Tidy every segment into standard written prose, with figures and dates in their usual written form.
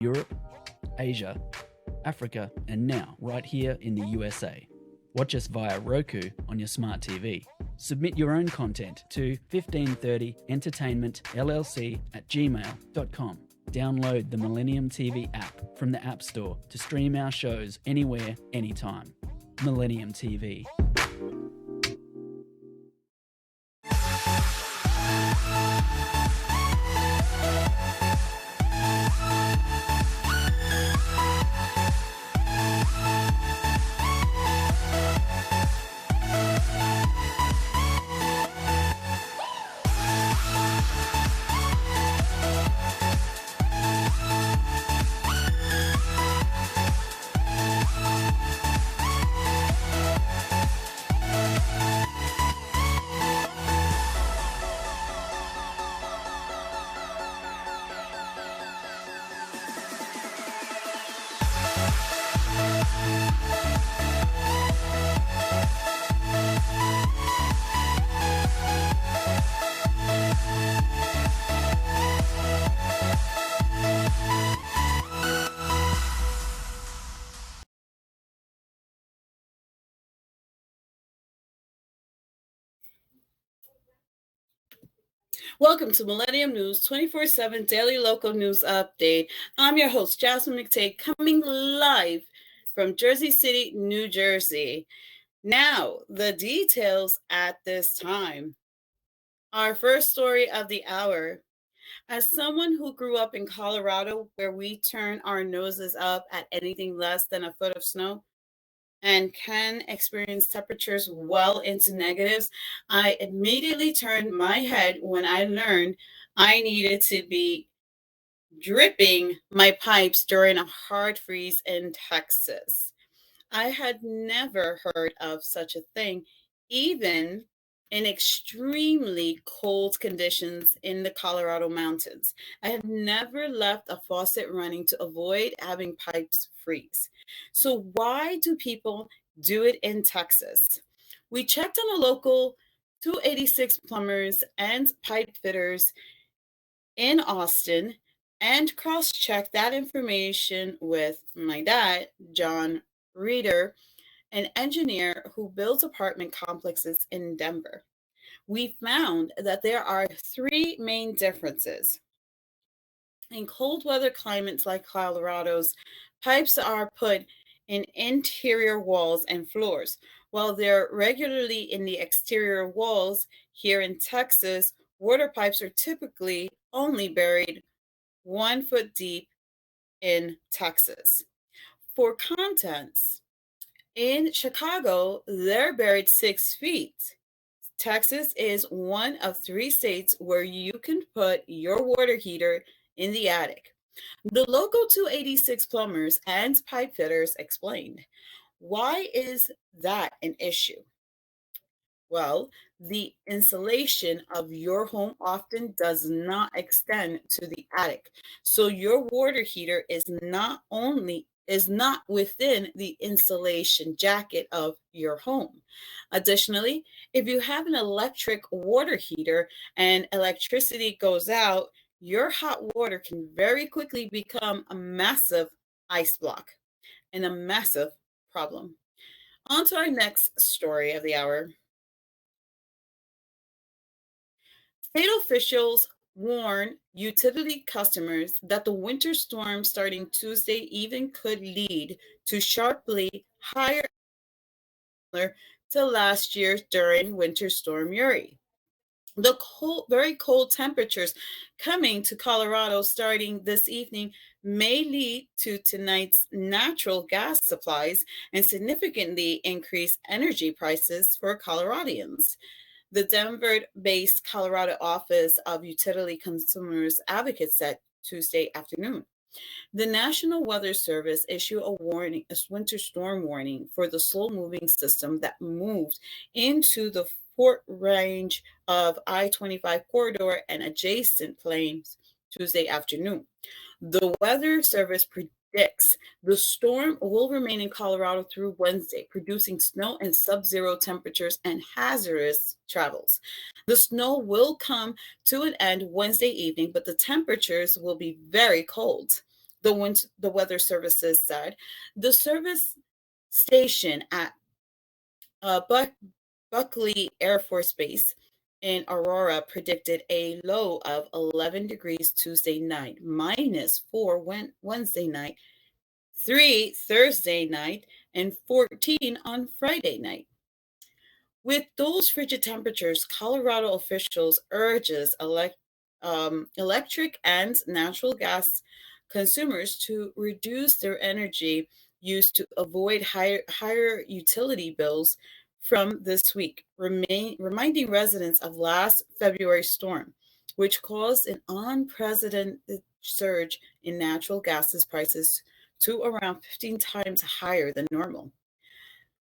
Europe, Asia, Africa, and now right here in the USA. Watch us via Roku on your smart TV. Submit your own content to 1530entertainmentllc@gmail.com. Download the Millennium TV app from the App Store to stream our shows anywhere, anytime. Millennium TV. Welcome to Millennium News 24/7 Daily Local News Update. I'm your host, Jasmine McTague, coming live from Jersey City, New Jersey. Now, the details at this time. Our first story of the hour. As someone who grew up in Colorado, where we turn our noses up at anything less than a foot of snow, and can experience temperatures well into negatives, I immediately turned my head when I learned I needed to be dripping my pipes during a hard freeze in Texas. I had never heard of such a thing, even in extremely cold conditions in the Colorado mountains. I have never left a faucet running to avoid having pipes freeze. So, why do people do it in Texas? We checked on a local 286 plumbers and pipe fitters in Austin and cross checked that information with my dad, John Reeder, an engineer who builds apartment complexes in Denver. We found that there are three main differences. In cold weather climates like Colorado's, pipes are put in interior walls and floors, while they're regularly in the exterior walls. Here in Texas, water pipes are typically only buried 1 foot deep in Texas. For contents, in Chicago, they're buried 6 feet. Texas is one of 3 states where you can put your water heater in the attic. The local 286 plumbers and pipe fitters explained. Why is that an issue? Well, the insulation of your home often does not extend to the attic. So your water heater is not within the insulation jacket of your home. Additionally, if you have an electric water heater and electricity goes out, your hot water can very quickly become a massive ice block and a massive problem. On to our next story of the hour. State officials warn utility customers that the winter storm starting Tuesday even could lead to sharply higher to last year during Winter Storm Uri. The very cold temperatures coming to Colorado starting this evening may lead to tonight's natural gas supplies and significantly increase energy prices for Coloradians. The Denver-based Colorado Office of Utility Consumers Advocate said Tuesday afternoon. The National Weather Service issued a winter storm warning for the slow-moving system that moved into the Fort Range of I-25 corridor and adjacent plains Tuesday afternoon. The Weather Service predicts the storm will remain in Colorado through Wednesday, producing snow and sub-zero temperatures and hazardous travels. The snow will come to an end Wednesday evening, but the temperatures will be very cold. The weather services said the service station at Buckley Air Force Base in Aurora predicted a low of 11 degrees Tuesday night, -4 Wednesday night, 3 Thursday night, and 14 on Friday night. With those frigid temperatures, Colorado officials urges electric and natural gas consumers to reduce their energy use to avoid higher utility bills from this week, reminding residents of last February's storm, which caused an unprecedented surge in natural gas prices to around 15 times higher than normal.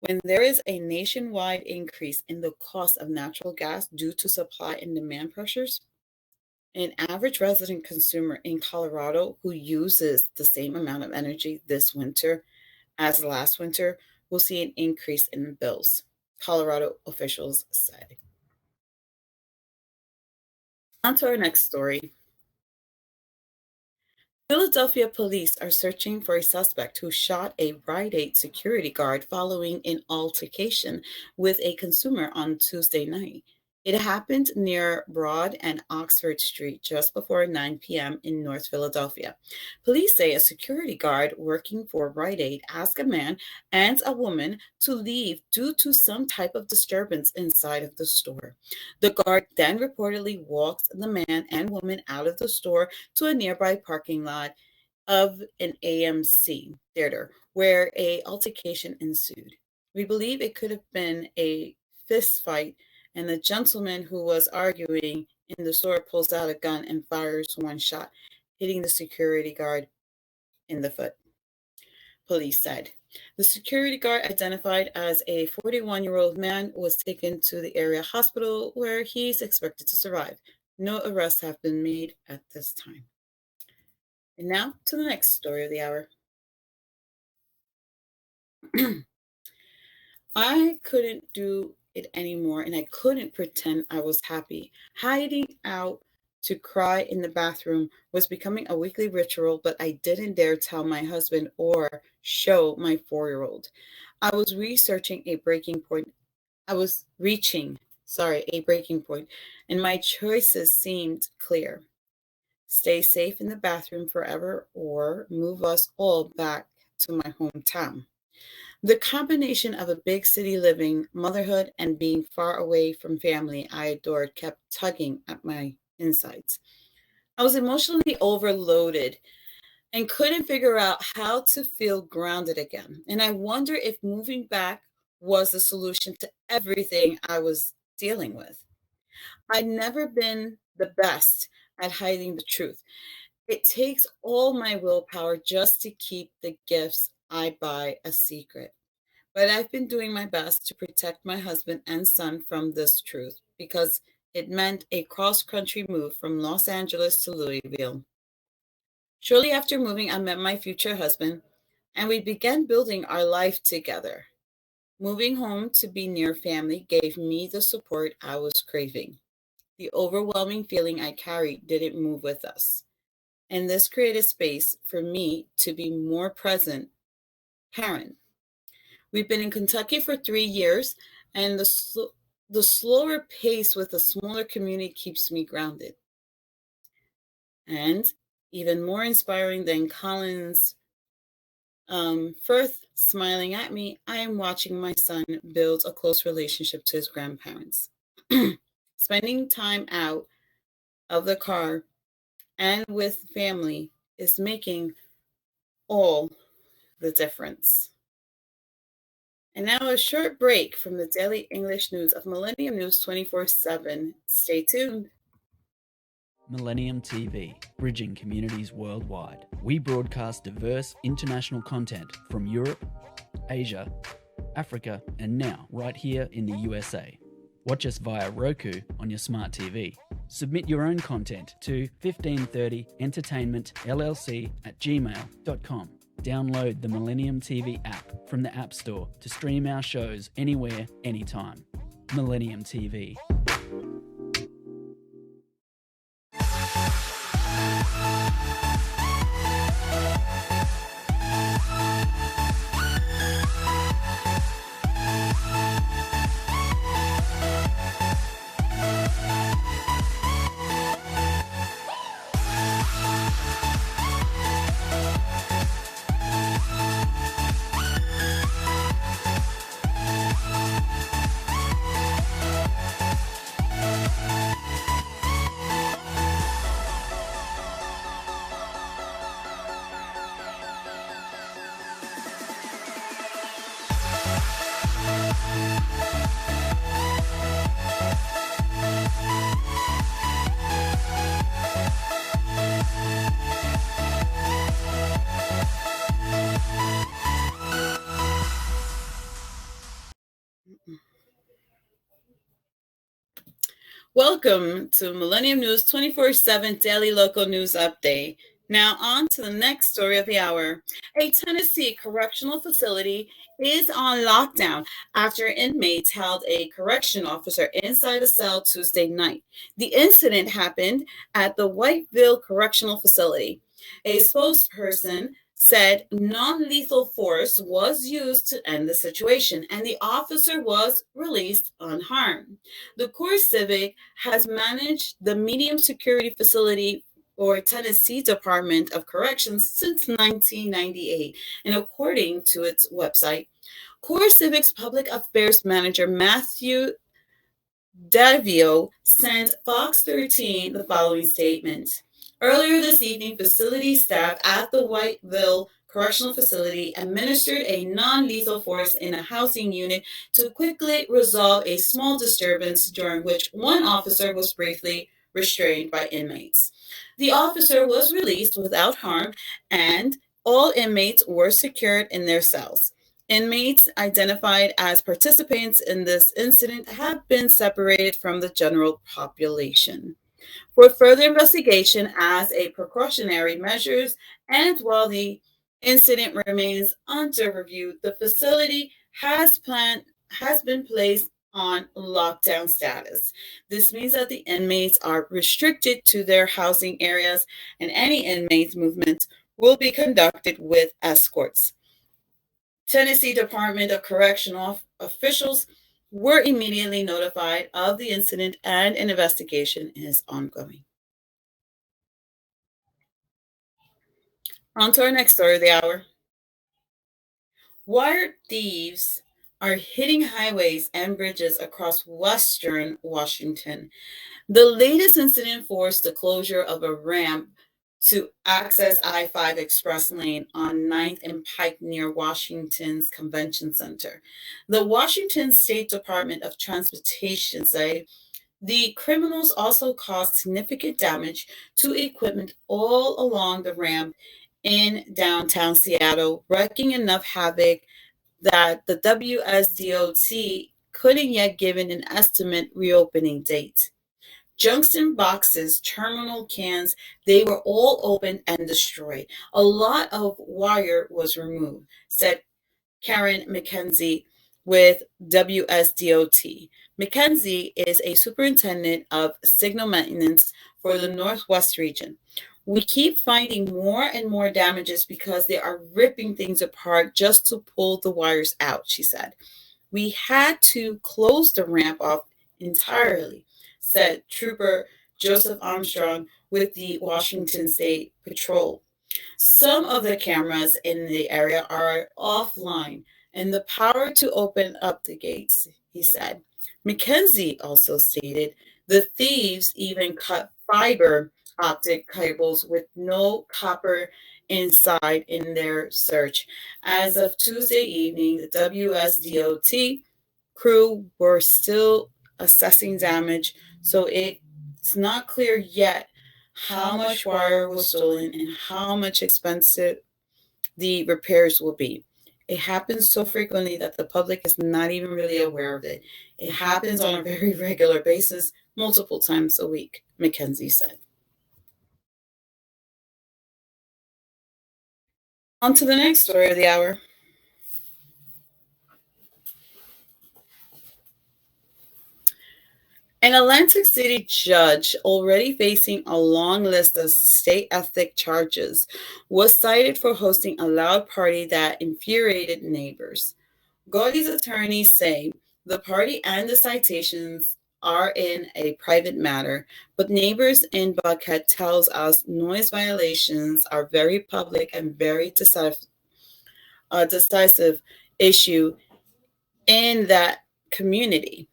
When there is a nationwide increase in the cost of natural gas due to supply and demand pressures, an average resident consumer in Colorado who uses the same amount of energy this winter as last winter will see an increase in bills, Colorado officials said. On to our next story. Philadelphia police are searching for a suspect who shot a Rite Aid security guard following an altercation with a consumer on Tuesday night. It happened near Broad and Oxford Street just before 9 p.m. in North Philadelphia. Police say a security guard working for Rite Aid asked a man and a woman to leave due to some type of disturbance inside of the store. The guard then reportedly walked the man and woman out of the store to a nearby parking lot of an AMC theater where an altercation ensued. We believe it could have been a fist fight, and the gentleman who was arguing in the store pulls out a gun and fires one shot, hitting the security guard in the foot, police said. The security guard, identified as a 41-year-old man, was taken to the area hospital where he's expected to survive. No arrests have been made at this time. And now to the next story of the hour. I couldn't do it anymore, and I couldn't pretend I was happy. Hiding out to cry in the bathroom was becoming a weekly ritual, but I didn't dare tell my husband or show my 4-year-old. I was reaching a breaking point, and my choices seemed clear. Stay safe in the bathroom forever or move us all back to my hometown. The combination of a big city living, motherhood, and being far away from family I adored kept tugging at my insides. I was emotionally overloaded and couldn't figure out how to feel grounded again. And I wonder if moving back was the solution to everything I was dealing with. I'd never been the best at hiding the truth. It takes all my willpower just to keep the gifts I buy a secret. But I've been doing my best to protect my husband and son from this truth because it meant a cross-country move from Los Angeles to Louisville. Shortly after moving, I met my future husband, and we began building our life together. Moving home to be near family gave me the support I was craving. The overwhelming feeling I carried didn't move with us. And this created space for me to be more present parent. We've been in Kentucky for 3 years, and the slower pace with a smaller community keeps me grounded. And even more inspiring than Colin's Firth smiling at me, I am watching my son build a close relationship to his grandparents. Spending time out of the car and with family is making all the difference. And now a short break from the daily English news of Millennium News 24/7. Stay tuned. Millennium TV, bridging communities worldwide. We broadcast diverse international content from Europe, Asia, Africa, and now right here in the USA. Watch us via Roku on your smart TV. Submit your own content to 1530entertainmentllc@gmail.com. Download the Millennium TV app from the App Store to stream our shows anywhere, anytime. Millennium TV. Welcome to Millennium News 24/7 Daily Local News Update. Now, on to the next story of the hour. A Tennessee correctional facility is on lockdown after inmates held a correction officer inside a cell Tuesday night. The incident happened at the Whiteville Correctional Facility. A spokesperson said non-lethal force was used to end the situation, and the officer was released unharmed. The Core Civic has managed the medium security facility or Tennessee Department of Corrections since 1998, and according to its website, Core Civic's public affairs manager Matthew Davio sent Fox 13 the following statement. Earlier this evening, facility staff at the Whiteville Correctional Facility administered a non-lethal force in a housing unit to quickly resolve a small disturbance during which one officer was briefly restrained by inmates. The officer was released without harm, and all inmates were secured in their cells. Inmates identified as participants in this incident have been separated from the general population. For further investigation as a precautionary measures and while the incident remains under review, the facility has been placed on lockdown status. This means that the inmates are restricted to their housing areas and any inmates movement will be conducted with escorts. Tennessee Department of Correctional officials were immediately notified of the incident and an investigation is ongoing. On to our next story of the hour. Wire thieves are hitting highways and bridges across western Washington. The latest incident forced the closure of a ramp to access I-5 express lane on 9th and Pike near Washington's Convention Center. The Washington State Department of Transportation said the criminals also caused significant damage to equipment all along the ramp in downtown Seattle, wreaking enough havoc that the WSDOT couldn't yet give an estimate reopening date. Junction boxes, terminal cans, they were all opened and destroyed. A lot of wire was removed, said Karen McKenzie with WSDOT. McKenzie is a superintendent of signal maintenance for the Northwest region. We keep finding more and more damages because they are ripping things apart just to pull the wires out, she said. We had to close the ramp off entirely, said Trooper Joseph Armstrong with the Washington State Patrol. Some of the cameras in the area are offline and the power to open up the gates, he said. McKenzie also stated the thieves even cut fiber optic cables with no copper inside in their search. As of Tuesday evening, the WSDOT crew were still assessing damage, so it's not clear yet how much wire was stolen and how much expensive the repairs will be. It happens so frequently that the public is not even really aware of it. It happens on a very regular basis, multiple times a week, McKenzie said. On to the next story of the hour. An Atlantic City judge already facing a long list of state ethic charges was cited for hosting a loud party that infuriated neighbors. Gaudi's attorneys say the party and the citations are in a private matter, but neighbors in Buckhead tells us noise violations are very public and very decisive issue in that community.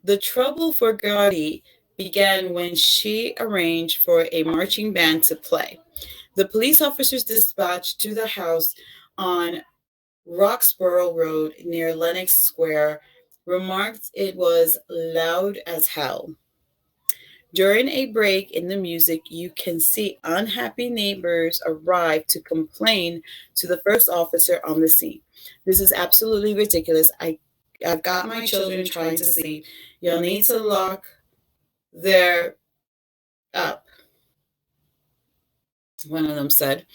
The trouble for Gaudi began when she arranged for a marching band to play. The police officers dispatched to the house on Roxborough Road near Lenox Square remarked it was loud as hell. During a break in the music, you can see unhappy neighbors arrive to complain to the first officer on the scene. This is absolutely ridiculous. I've got my children trying to sleep. You'll need to lock they're up. One of them said,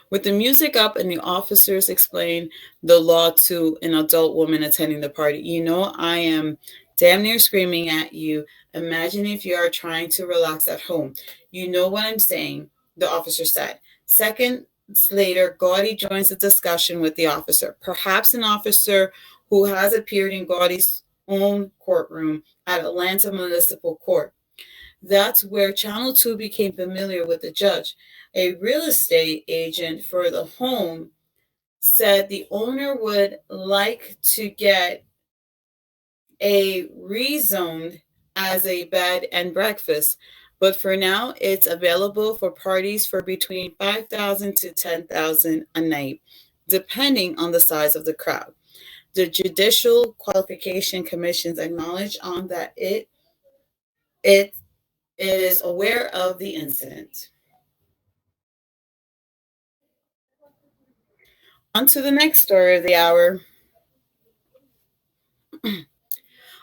with the music up and the officers explained the law to an adult woman attending the party. You know, I am damn near screaming at you. Imagine if you are trying to relax at home. You know what I'm saying, the officer said. Seconds later, Gaudy joins the discussion with the officer, perhaps an officer who has appeared in Gaudy's own courtroom at Atlanta Municipal Court. That's where Channel 2 became familiar with the judge. A real estate agent for the home said the owner would like to get a rezoned as a bed and breakfast, but for now it's available for parties for between 5,000 to 10,000 a night, depending on the size of the crowd. The Judicial Qualification Commission's acknowledged on that it is aware of the incident. On to the next story of the hour.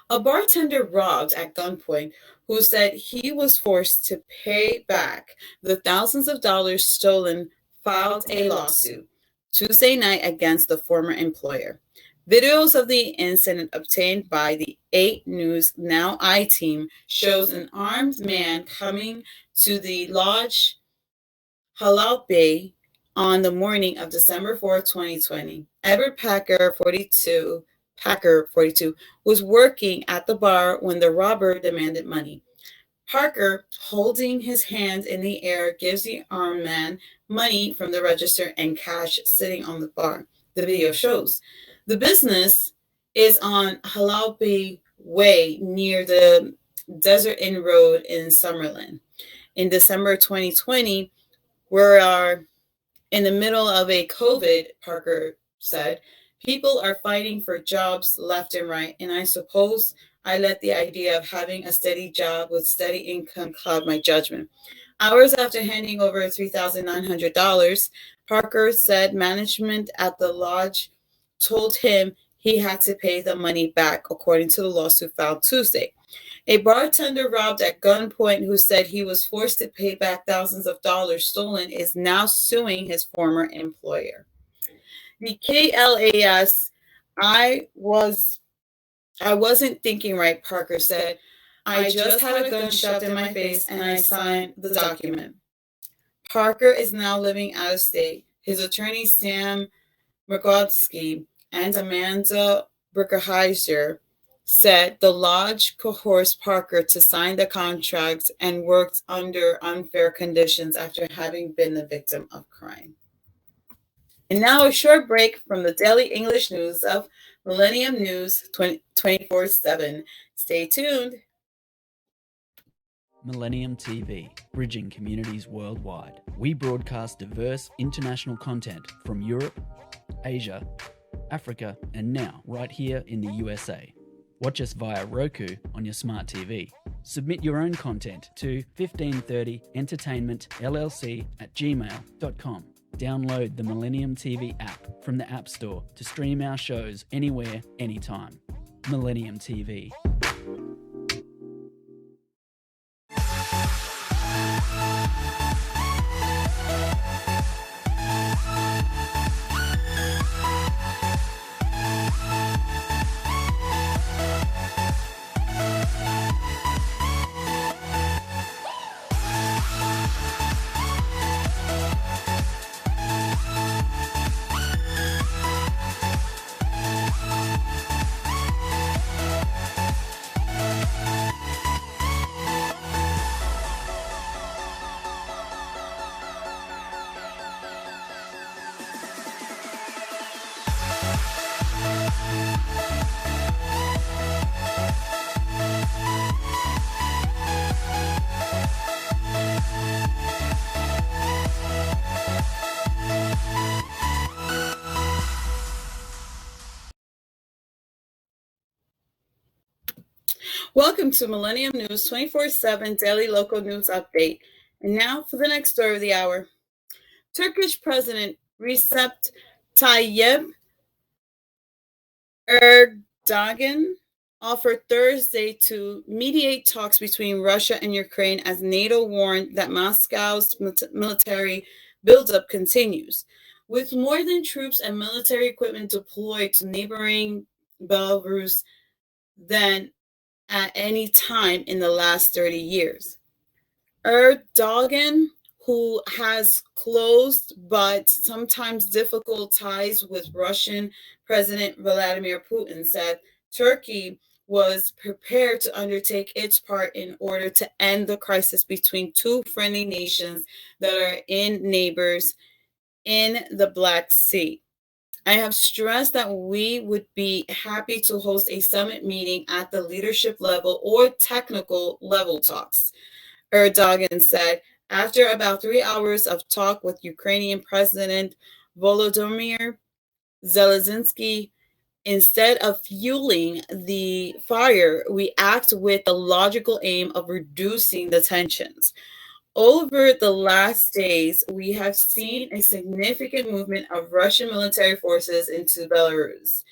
A bartender robbed at gunpoint who said he was forced to pay back the thousands of dollars stolen filed a lawsuit Tuesday night against the former employer. Videos of the incident obtained by the 8 News Now I-team shows an armed man coming to the lodge Halal Bay on the morning of December 4, 2020. Edward Packer, 42, was working at the bar when the robber demanded money. Parker, holding his hands in the air, gives the armed man money from the register and cash sitting on the bar. The video shows. The business is on Halal Bay Way near the Desert Inn Road in Summerlin. In December 2020, we are in the middle of a COVID, Parker said. People are fighting for jobs left and right, and I suppose I let the idea of having a steady job with steady income cloud my judgment. Hours after handing over $3,900, Parker said management at the lodge told him he had to pay the money back, according to the lawsuit filed Tuesday. A bartender robbed at gunpoint who said he was forced to pay back thousands of dollars stolen is now suing his former employer. The KLAS, I wasn't thinking right, Parker said. I just had a gun shoved in my face and I signed the document. Parker is now living out of state. His attorney, Sam Murkowski, and Amanda Brickerheiser said the lodge coerced Parker to sign the contract and worked under unfair conditions after having been the victim of crime. And now a short break from the daily English news of Millennium News 24/7. Stay tuned. Millennium TV, bridging communities worldwide. We broadcast diverse international content from Europe, Asia, Africa, and now right here in the USA. Watch us via Roku on your smart TV. Submit your own content to 1530entertainmentllc@gmail.com. Download the Millennium TV app from the App Store to stream our shows anywhere, anytime. Millennium TV. Welcome to Millennium News 24/7 daily local news update. And now for the next story of the hour. Turkish President Recep Tayyip Erdogan offered Thursday to mediate talks between Russia and Ukraine as NATO warned that Moscow's military buildup continues. With more than troops and military equipment deployed to neighboring Belarus than at any time in the last 30 years. Erdogan, who has close but sometimes difficult ties with Russian President Vladimir Putin, said Turkey was prepared to undertake its part in order to end the crisis between two friendly nations that are neighbors in the Black Sea. I have stressed that we would be happy to host a summit meeting at the leadership level or technical level talks, Erdogan said after about 3 hours of talk with Ukrainian President Volodymyr Zelensky. Instead of fueling the fire, we act with the logical aim of reducing the tensions. Over the last days, we have seen a significant movement of Russian military forces into Belarus.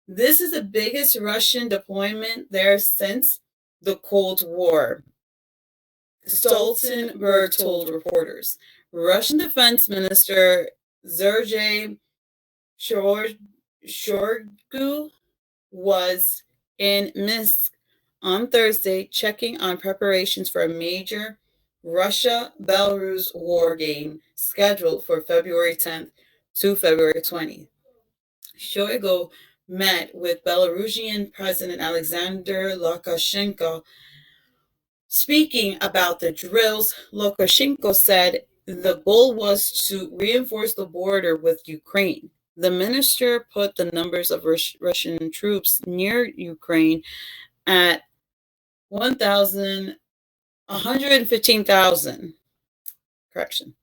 This is the biggest Russian deployment there since the Cold War, Stoltenberg told reporters. Russian Defense Minister Sergei Shoigu was in Minsk on Thursday checking on preparations for a major Russia-Belarus war game scheduled for February 10th to February 20th. Shoigu met with Belarusian President Alexander Lukashenko. Speaking about the drills, Lukashenko said the goal was to reinforce the border with Ukraine. The minister put the numbers of Russian troops near Ukraine at 115,000. Correction.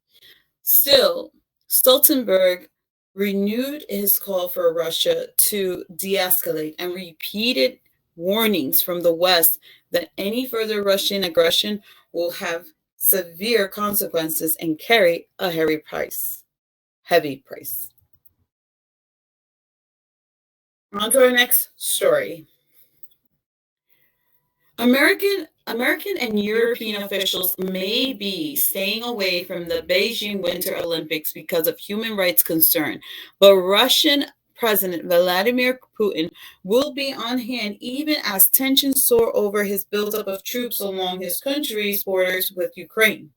Still, Stoltenberg renewed his call for Russia to de-escalate and repeated warnings from the West that any further Russian aggression will have severe consequences and carry a heavy price. On to our next story. American and European officials may be staying away from the Beijing Winter Olympics because of human rights concern, but Russian President Vladimir Putin will be on hand even as tensions soar over his buildup of troops along his country's borders with Ukraine.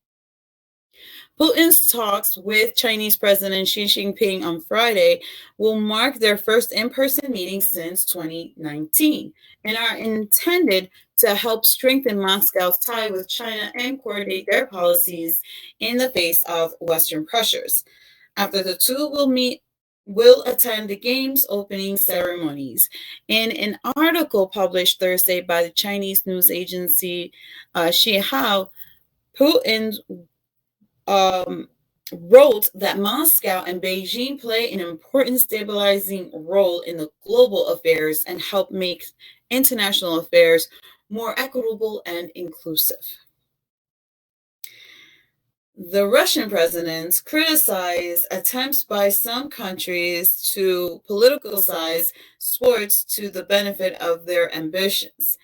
Putin's talks with Chinese President Xi Jinping on Friday will mark their first in-person meeting since 2019 and are intended to help strengthen Moscow's tie with China and coordinate their policies in the face of Western pressures. After the two will attend the game's opening ceremonies. In an article published Thursday by the Chinese news agency Xinhua, Putin wrote that Moscow and Beijing play an important stabilizing role in the global affairs and help make international affairs more equitable and inclusive. The Russian president criticized attempts by some countries to politicize sports to the benefit of their ambitions,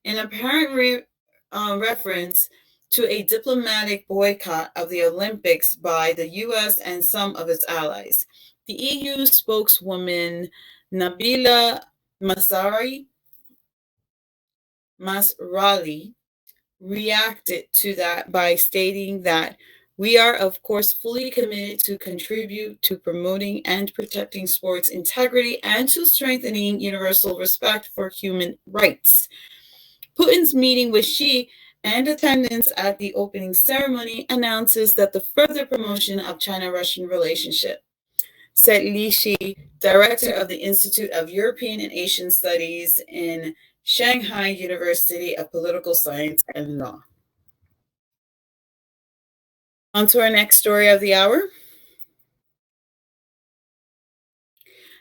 an apparent reference to a diplomatic boycott of the Olympics by the US and some of its allies. The EU spokeswoman Nabila Masrali reacted to that by stating that we are, of course, fully committed to contribute to promoting and protecting sports integrity and to strengthening universal respect for human rights. Putin's meeting with Xi and attendance at the opening ceremony announces that the further promotion of China-Russian relationship, said Li Shi, director of the Institute of European and Asian Studies in Shanghai University of Political Science and Law. On to our next story of the hour.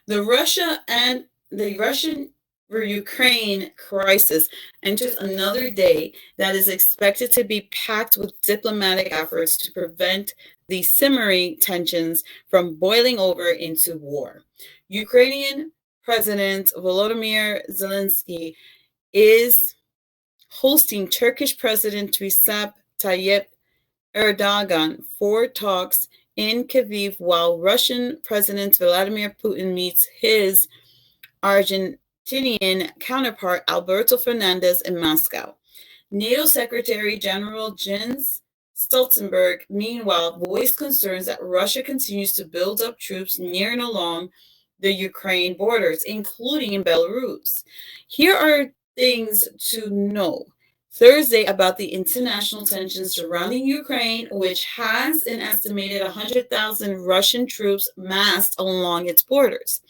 The Russian-Ukraine crisis enters another day that is expected to be packed with diplomatic efforts to prevent the simmering tensions from boiling over into war. Ukrainian President Volodymyr Zelensky is hosting Turkish President Recep Tayyip Erdogan for talks in Kyiv, while Russian President Vladimir Putin meets his Argentinian counterpart Alberto Fernandez in Moscow. NATO Secretary General Jens Stoltenberg, meanwhile, voiced concerns that Russia continues to build up troops near and along the Ukraine borders, including in Belarus. Here are things to know. Thursday, about the international tensions surrounding Ukraine, which has an estimated 100,000 Russian troops massed along its borders.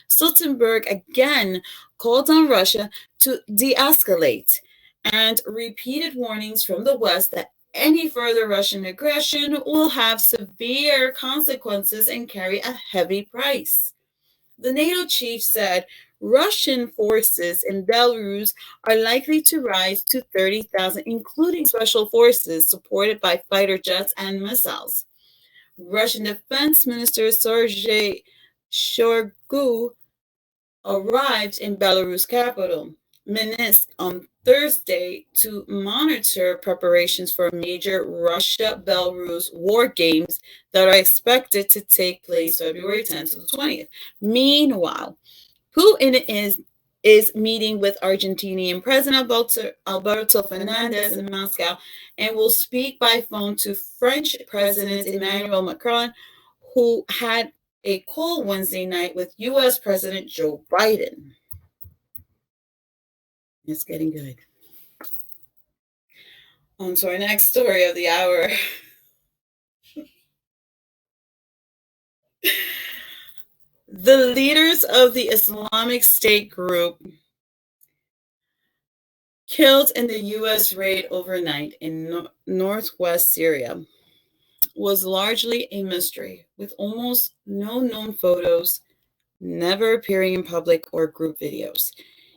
Stoltenberg again called on Russia to de-escalate and repeated warnings from the West that any further Russian aggression will have severe consequences and carry a heavy price. The NATO chief said Russian forces in Belarus are likely to rise to 30,000, including special forces supported by fighter jets and missiles. Russian Defense Minister Sergei Shoigu arrived in Belarus capital, Minsk, on Thursday to monitor preparations for major Russia-Belarus war games that are expected to take place February 10th to the 20th. Meanwhile, Putin is meeting with Argentinian President Alberto Fernandez in Moscow and will speak by phone to French President Emmanuel Macron, who had a call Wednesday night with U.S. President Joe Biden. It's getting good. On to our next story of the hour. The leaders of the Islamic State group killed in the U.S. raid overnight in northwest Syria was largely a mystery, with almost no known photos, never appearing in public or group videos.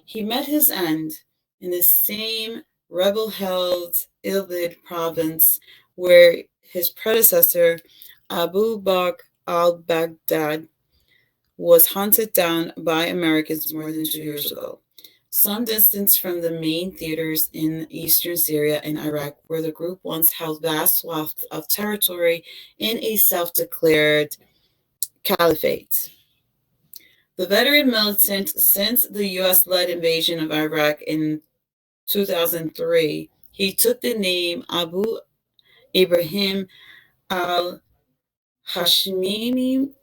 He met his end in the same rebel-held Idlib province where his predecessor, Abu Bakr al-Baghdad, was hunted down by Americans more than 2 years ago, some distance from the main theaters in eastern Syria and Iraq, where the group once held vast swaths of territory in a self-declared caliphate. The veteran militant, since the U.S.-led invasion of Iraq in 2003, he took the name Abu Ibrahim al-Hashimi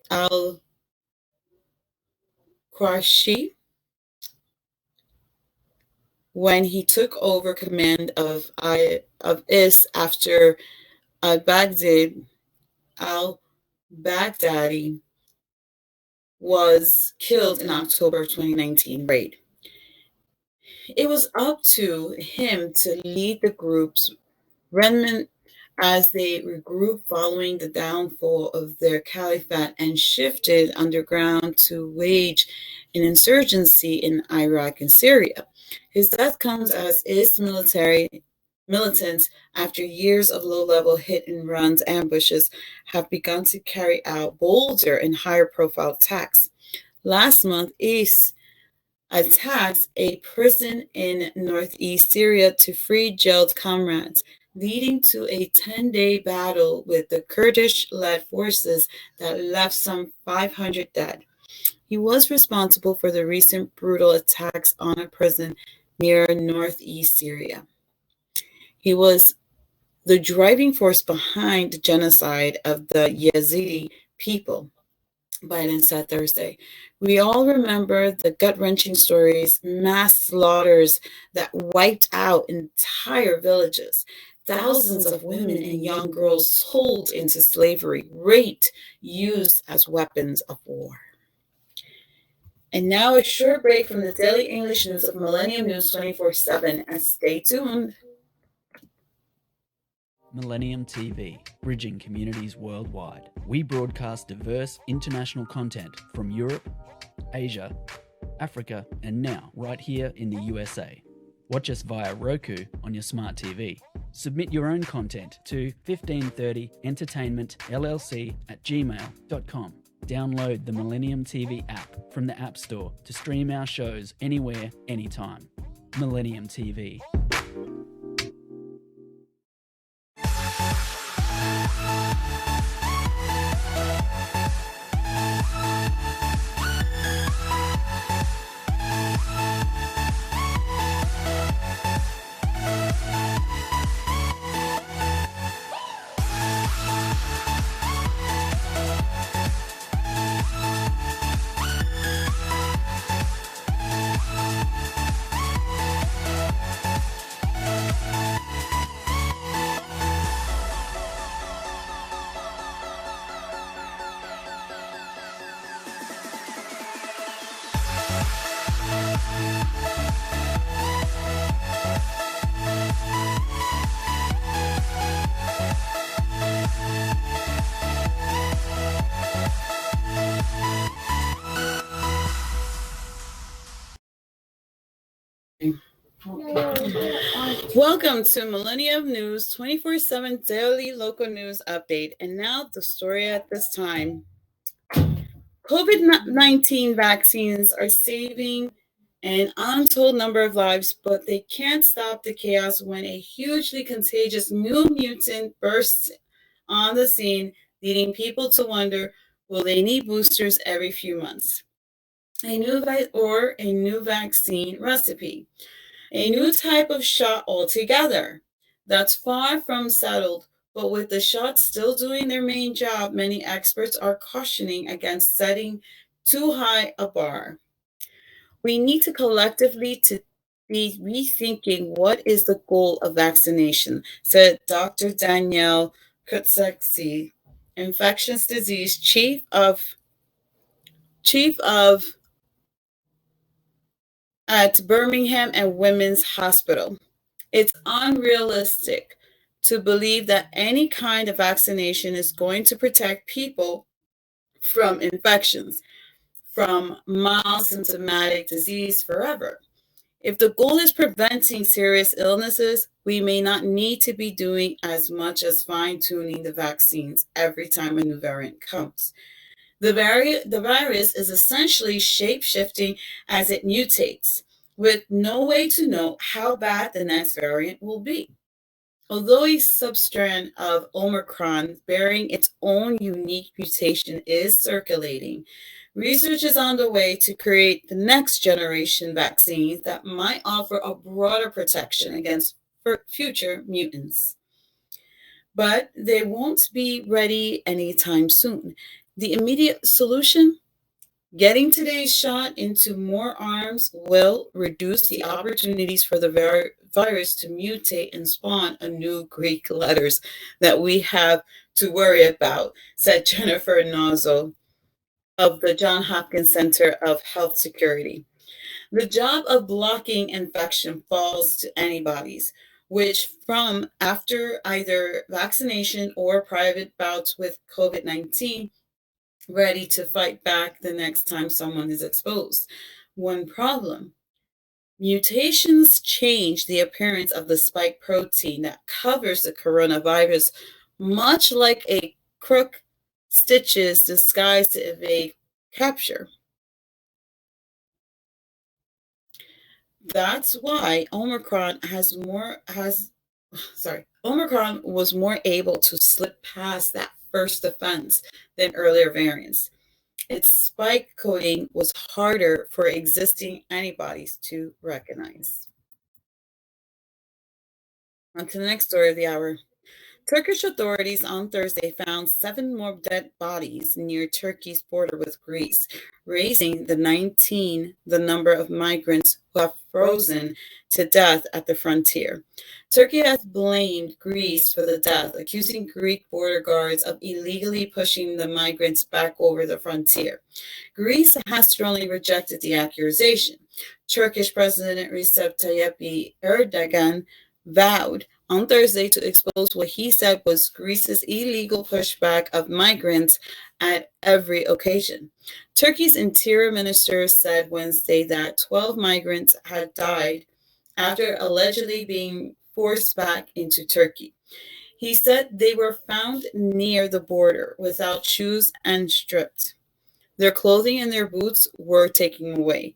al-Qurashi when he took over command of IS after al-Baghdadi was killed in October 2019 raid. It was up to him to lead the group's remnant as they regrouped following the downfall of their caliphate and shifted underground to wage an insurgency in Iraq and Syria. His death comes as IS militants, after years of low-level hit-and-runs ambushes, have begun to carry out bolder and higher-profile attacks. Last month, IS attacked a prison in northeast Syria to free jailed comrades, leading to a 10-day battle with the Kurdish-led forces that left some 500 dead. He was responsible for the recent brutal attacks on a prison near northeast Syria. He was the driving force behind the genocide of the Yazidi people, Biden said Thursday. We all remember the gut-wrenching stories, mass slaughters that wiped out entire villages, thousands of women and young girls sold into slavery, raped, used as weapons of war. And now a short break from the daily English news of Millennium News 24/7, and stay tuned. Millennium TV, bridging communities worldwide. We broadcast diverse international content from Europe, Asia, Africa, and now right here in the USA. Watch us via Roku on your smart TV. Submit your own content to 1530entertainmentllc@gmail.com. Download the Millennium TV app from the App Store to stream our shows anywhere, anytime. Millennium TV. Welcome to Millennium News 24/7 daily local news update. And now the story at this time. COVID-19 vaccines are saving an untold number of lives, but they can't stop the chaos when a hugely contagious new mutant bursts on the scene, leading people to wonder, will they need boosters every few months? A new vaccine recipe. A new type of shot altogether. That's far from settled, but with the shots still doing their main job, many experts are cautioning against setting too high a bar. We need to collectively be rethinking what is the goal of vaccination, said Dr. Danielle Kutsekci, infectious disease chief of at Birmingham and Women's Hospital. It's unrealistic to believe that any kind of vaccination is going to protect people from infections, from mild symptomatic disease forever. If the goal is preventing serious illnesses, we may not need to be doing as much as fine-tuning the vaccines every time a new variant comes. The virus is essentially shape-shifting as it mutates, with no way to know how bad the next variant will be. Although a substrand of Omicron bearing its own unique mutation is circulating, research is on the way to create the next generation vaccines that might offer a broader protection against future mutants. But they won't be ready anytime soon. The immediate solution? Getting today's shot into more arms will reduce the opportunities for the virus to mutate and spawn a new Greek letters that we have to worry about, said Jennifer Nozzo of the Johns Hopkins Center of Health Security. The job of blocking infection falls to antibodies, which from after either vaccination or private bouts with COVID-19, ready to fight back the next time someone is exposed. One problem: mutations change the appearance of the spike protein that covers the coronavirus, much like a crook stitches disguised to evade capture. That's why Omicron was more able to slip past that first defense than earlier variants. Its spike coating was harder for existing antibodies to recognize. On to the next story of the hour. Turkish authorities on Thursday found 7 more dead bodies near Turkey's border with Greece, raising the number of migrants who have frozen to death at the frontier. Turkey has blamed Greece for the death, accusing Greek border guards of illegally pushing the migrants back over the frontier. Greece has strongly rejected the accusation. Turkish President Recep Tayyip Erdogan vowed on Thursday to expose what he said was Greece's illegal pushback of migrants at every occasion. Turkey's interior minister said Wednesday that 12 migrants had died after allegedly being forced back into Turkey. He said they were found near the border without shoes and stripped. Their clothing and their boots were taken away.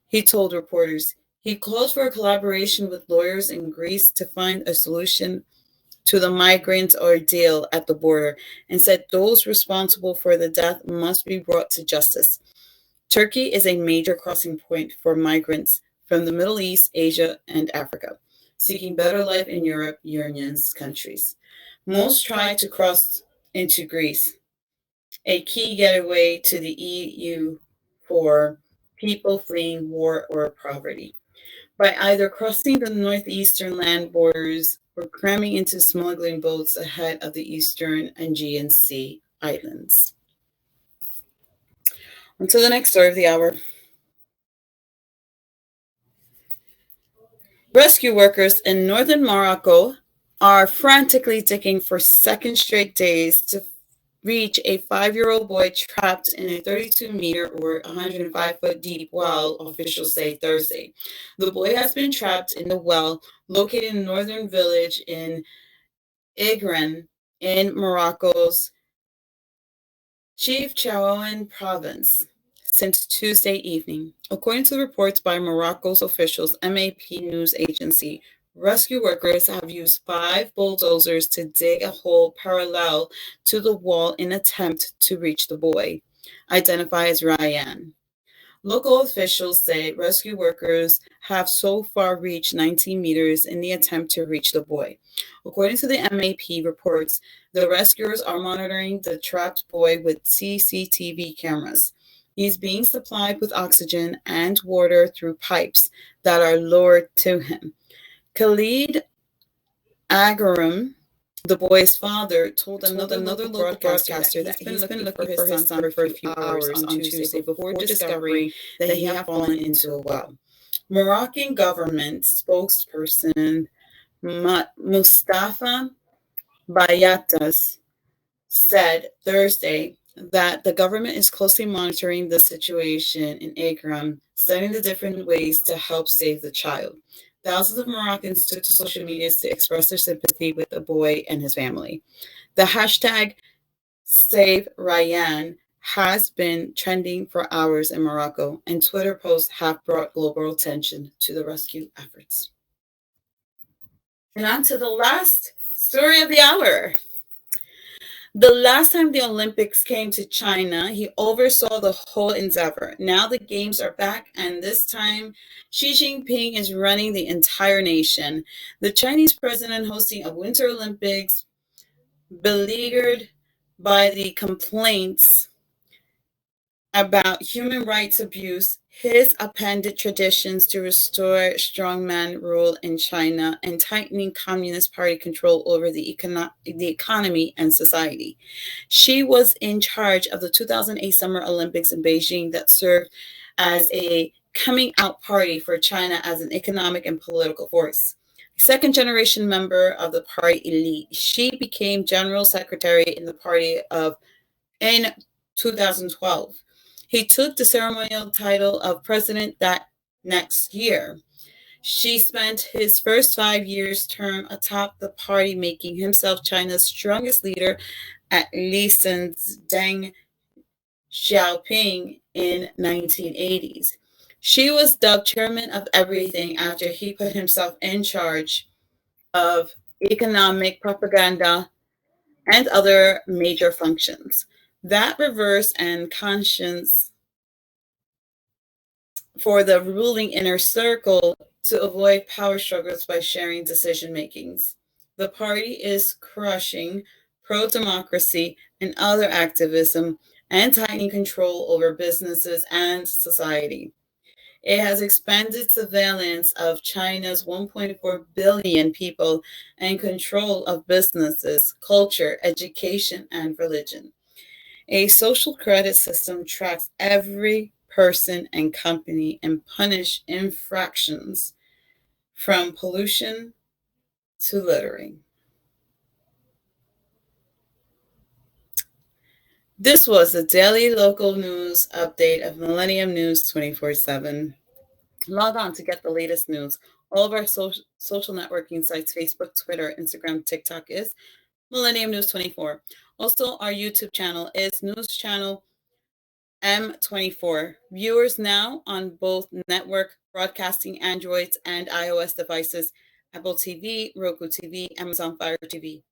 He told reporters, He called for a collaboration with lawyers in Greece to find a solution to the migrant ordeal at the border and said those responsible for the death must be brought to justice. Turkey is a major crossing point for migrants from the Middle East, Asia, and Africa, seeking better life in Europe Union's countries. Most try to cross into Greece, a key getaway to the EU for people fleeing war or poverty, by either crossing the northeastern land borders or cramming into smuggling boats ahead of the eastern Aegean Sea islands. On to the next story of the hour. Rescue workers in northern Morocco are frantically digging for second straight days to reach a 5-year-old boy trapped in a 32-meter or 105-foot deep well, officials say Thursday. The boy has been trapped in the well located in the northern village in Igren in Morocco's Chief Chaouane province since Tuesday evening. According to reports by Morocco's officials, MAP news agency, rescue workers have used 5 bulldozers to dig a hole parallel to the wall in attempt to reach the boy, identified as Ryan. Local officials say rescue workers have so far reached 19 meters in the attempt to reach the boy. According to the MAP reports, the rescuers are monitoring the trapped boy with CCTV cameras. He's being supplied with oxygen and water through pipes that are lowered to him. Khalid Agarum, the boy's father, told another local broadcaster that he's been looking for his son for a few hours on Tuesday before discovering that he had fallen into a well. Moroccan government spokesperson Mustafa Bayatas said Thursday that the government is closely monitoring the situation in Agram, studying the different ways to help save the child. Thousands of Moroccans took to social media to express their sympathy with the boy and his family. The hashtag Save Ryan has been trending for hours in Morocco, and Twitter posts have brought global attention to the rescue efforts. And on to the last story of the hour. The last time the Olympics came to China, he oversaw the whole endeavor. Now the games are back, and this time Xi Jinping is running the entire nation. The Chinese president hosting a Winter Olympics, beleaguered by the complaints about human rights abuse, his appended traditions to restore strongman rule in China, and tightening Communist Party control over the economy and society. She was in charge of the 2008 Summer Olympics in Beijing that served as a coming out party for China as an economic and political force. Second generation member of the party elite, she became general secretary in the party in 2012. He took the ceremonial title of president that next year. She spent his first 5 years term atop the party, making himself China's strongest leader, at least since Deng Xiaoping in 1980s. She was dubbed chairman of everything after he put himself in charge of economic propaganda and other major functions. That reverse and conscience for the ruling inner circle to avoid power struggles by sharing decision makings. The party is crushing pro-democracy and other activism and tightening control over businesses and society. It has expanded surveillance of China's 1.4 billion people and control of businesses, culture, education, and religion. A social credit system tracks every person and company and punish infractions from pollution to littering. This was the daily local news update of Millennium News 24/7. Log on to get the latest news. All of our social networking sites, Facebook, Twitter, Instagram, TikTok, is Millennium News 24. Also, our YouTube channel is News Channel M24. Viewers now on both network broadcasting Androids and iOS devices, Apple TV, Roku TV, Amazon Fire TV.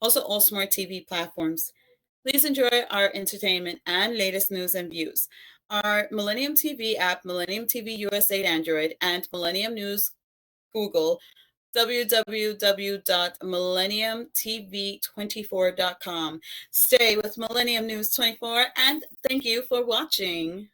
Also all smart TV platforms. Please enjoy our entertainment and latest news and views. Our Millennium TV app, Millennium TV USA Android, and Millennium News Google, www.millenniumtv24.com. Stay with Millennium News 24, and thank you for watching.